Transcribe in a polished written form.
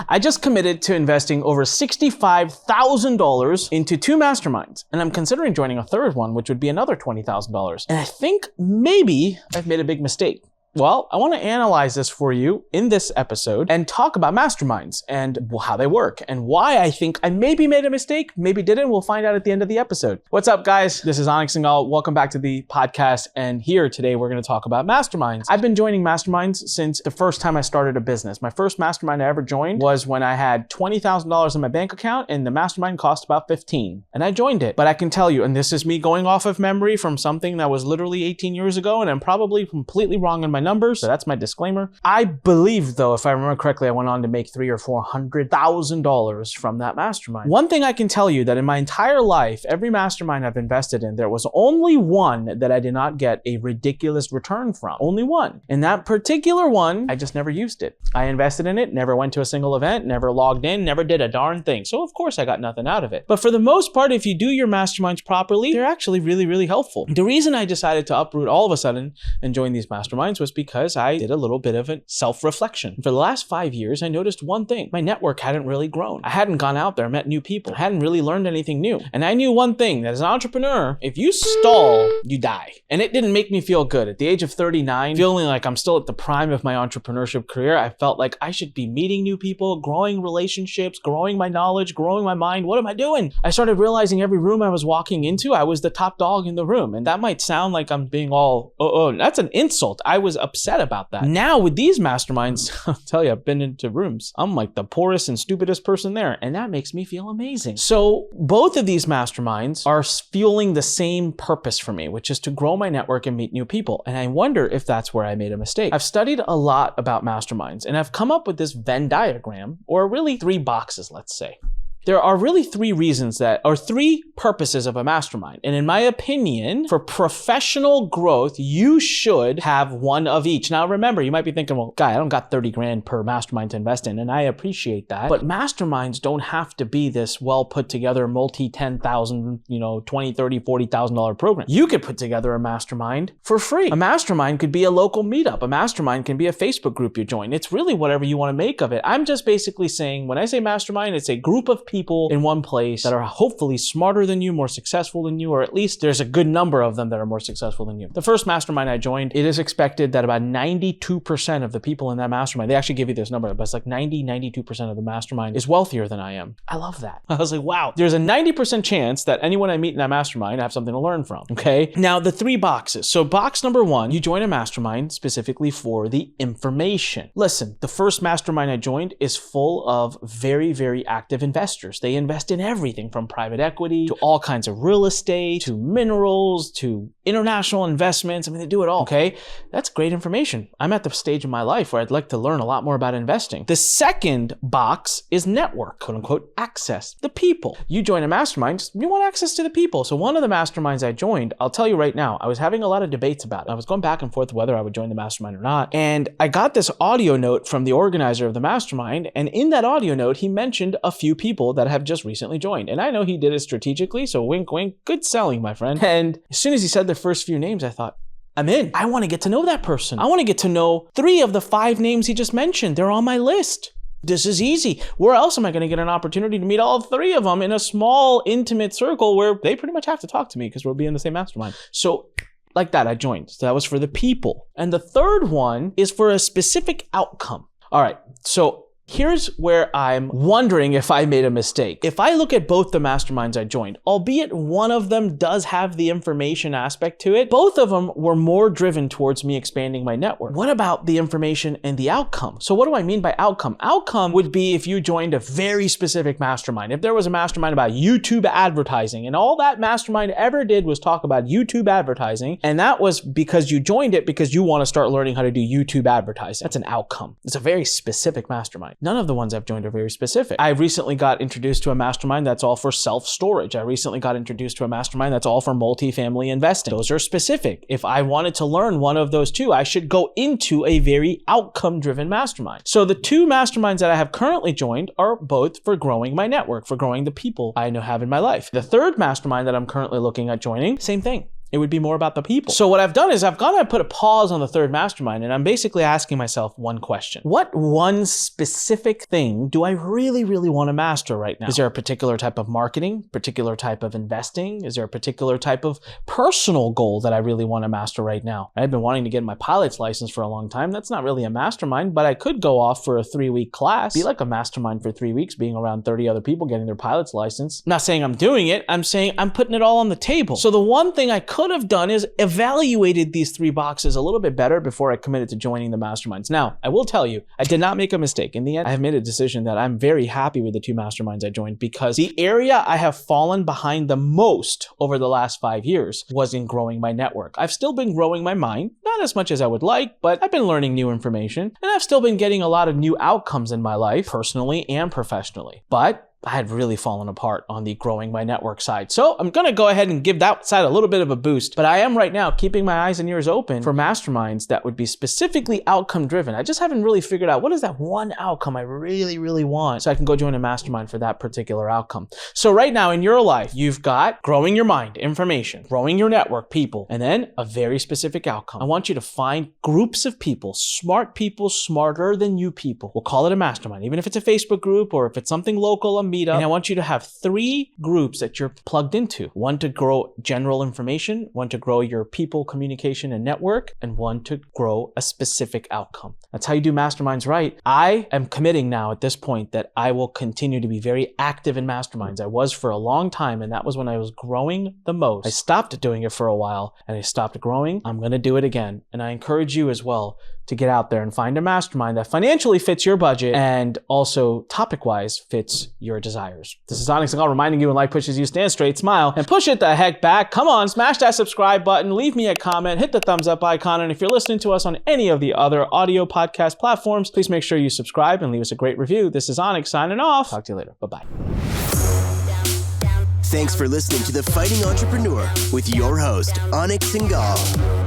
I just committed to investing over $65,000 into 2 masterminds, and I'm considering joining a third one, which would be another $20,000. And I think maybe I've made a big mistake. Well, I want to analyze this for you in this episode and talk about masterminds and how they work and why I think I maybe made a mistake, maybe didn't. We'll find out at the end of the episode. What's up, guys? This is Anik Singal. Welcome back to the podcast. And here today, we're going to talk about masterminds. I've been joining masterminds since the first time I started a business. My first mastermind I ever joined was when I had $20,000 in my bank account and the mastermind cost about $15,000. And I joined it. But I can tell you, and this is me going off of memory from something that was literally 18 years ago, and I'm probably completely wrong in my numbers, so that's my disclaimer. I believe, though, if I remember correctly, I went on to make $300,000 or $400,000 from that mastermind. One thing I can tell you that in my entire life, every mastermind I've invested in, there was only one that I did not get a ridiculous return from. Only one. And that particular one, I just never used it. I invested in it, never went to a single event, never logged in, never did a darn thing. So of course I got nothing out of it. But for the most part, if you do your masterminds properly, they're actually really, really helpful. The reason I decided to uproot all of a sudden and join these masterminds was because I did a little bit of a self-reflection. For the last 5 years, I noticed one thing. My network hadn't really grown. I hadn't gone out there, met new people. I hadn't really learned anything new. And I knew one thing, that as an entrepreneur, if you stall, you die. And it didn't make me feel good. At the age of 39, feeling like I'm still at the prime of my entrepreneurship career, I felt like I should be meeting new people, growing relationships, growing my knowledge, growing my mind. What am I doing? I started realizing every room I was walking into, I was the top dog in the room. And that might sound like I'm being all, that's an insult. I was upset about that. Now with these masterminds, I'll tell you, I've been into rooms. I'm like the poorest and stupidest person there. And that makes me feel amazing. So both of these masterminds are fueling the same purpose for me, which is to grow my network and meet new people. And I wonder if that's where I made a mistake. I've studied a lot about masterminds and I've come up with this Venn diagram, or really 3 boxes, let's say. There are really 3 purposes of a mastermind. And in my opinion, for professional growth, you should have one of each. Now, remember, you might be thinking, well, guy, I don't got 30 grand per mastermind to invest in. And I appreciate that. But masterminds don't have to be this well put together multi-$10,000, $20,000, $30,000, $40,000 program. You could put together a mastermind for free. A mastermind could be a local meetup. A mastermind can be a Facebook group you join. It's really whatever you want to make of it. I'm just basically saying, when I say mastermind, it's a group of people in one place that are hopefully smarter than you, more successful than you, or at least there's a good number of them that are more successful than you. The first mastermind I joined, it is expected that about 92% of the people in that mastermind, they actually give you this number, but it's like 92% of the mastermind is wealthier than I am. I love that. I was like, wow, there's a 90% chance that anyone I meet in that mastermind, I have something to learn from, okay? Now, the 3 boxes. So box number 1, you join a mastermind specifically for the information. Listen, the first mastermind I joined is full of very, very active investors. They invest in everything from private equity to all kinds of real estate, to minerals, to international investments. I mean, they do it all, okay? That's great information. I'm at the stage in my life where I'd like to learn a lot more about investing. The second box is network, quote unquote, access, the people. You join a mastermind, you want access to the people. So one of the masterminds I joined, I'll tell you right now, I was having a lot of debates about it. I was going back and forth whether I would join the mastermind or not. And I got this audio note from the organizer of the mastermind. And in that audio note, he mentioned a few people that have just recently joined. And I know he did it strategically, so wink, wink, good selling, my friend. And as soon as he said the first few names, I thought, I'm in. I want to get to know that person. I want to get to know 3 of the 5 names he just mentioned. They're on my list. This is easy. Where else am I going to get an opportunity to meet all 3 of them in a small, intimate circle where they pretty much have to talk to me because we'll be in the same mastermind? So like that, I joined. So that was for the people. And the third one is for a specific outcome. All right. So here's where I'm wondering if I made a mistake. If I look at both the masterminds I joined, albeit one of them does have the information aspect to it, both of them were more driven towards me expanding my network. What about the information and the outcome? So what do I mean by outcome? Outcome would be if you joined a very specific mastermind. If there was a mastermind about YouTube advertising and all that mastermind ever did was talk about YouTube advertising, and that was because you joined it because you want to start learning how to do YouTube advertising. That's an outcome. It's a very specific mastermind. None of the ones I've joined are very specific. I recently got introduced to a mastermind that's all for self-storage. I recently got introduced to a mastermind that's all for multifamily investing. Those are specific. If I wanted to learn one of those 2, I should go into a very outcome-driven mastermind. So the 2 masterminds that I have currently joined are both for growing my network, for growing the people I know have in my life. The third mastermind that I'm currently looking at joining, same thing. It would be more about the people. So what I've done is I've gone and put a pause on the third mastermind, and I'm basically asking myself one question. What one specific thing do I really, really want to master right now? Is there a particular type of marketing, particular type of investing? Is there a particular type of personal goal that I really want to master right now? I've been wanting to get my pilot's license for a long time. That's not really a mastermind, but I could go off for a 3-week class, be like a mastermind for 3 weeks, being around 30 other people getting their pilot's license. I'm not saying I'm doing it. I'm saying I'm putting it all on the table. So the one thing I could have done is evaluated these 3 boxes a little bit better before I committed to joining the masterminds. Now, I will tell you, I did not make a mistake. In the end, I have made a decision that I'm very happy with the 2 masterminds I joined, because the area I have fallen behind the most over the last 5 years was in growing my network. I've still been growing my mind, not as much as I would like, but I've been learning new information, and I've still been getting a lot of new outcomes in my life, personally and professionally. But I had really fallen apart on the growing my network side. So I'm going to go ahead and give that side a little bit of a boost. But I am right now keeping my eyes and ears open for masterminds that would be specifically outcome driven. I just haven't really figured out what is that one outcome I really, really want, so I can go join a mastermind for that particular outcome. So right now in your life, you've got growing your mind, information, growing your network, people, and then a very specific outcome. I want you to find groups of people, smarter than you people. We'll call it a mastermind, even if it's a Facebook group or if it's something local, a meetup. And I want you to have 3 groups that you're plugged into. 1 to grow general information, 1 to grow your people, communication, and network, and 1 to grow a specific outcome. That's how you do masterminds right. I am committing now at this point that I will continue to be very active in masterminds. I was for a long time, and that was when I was growing the most. I stopped doing it for a while, and I stopped growing. I'm going to do it again. And I encourage you as well to get out there and find a mastermind that financially fits your budget and also topic-wise fits your desires. This is Anik Singal reminding you, when life pushes you, stand straight, smile, and push it the heck back. Come on, smash that subscribe button, leave me a comment, hit the thumbs up icon, and if you're listening to us on any of the other audio podcast platforms, please make sure you subscribe and leave us a great review. This is Anik signing off. Talk to you later. Bye-bye. Thanks for listening to The Fighting Entrepreneur with your host, Anik Singal.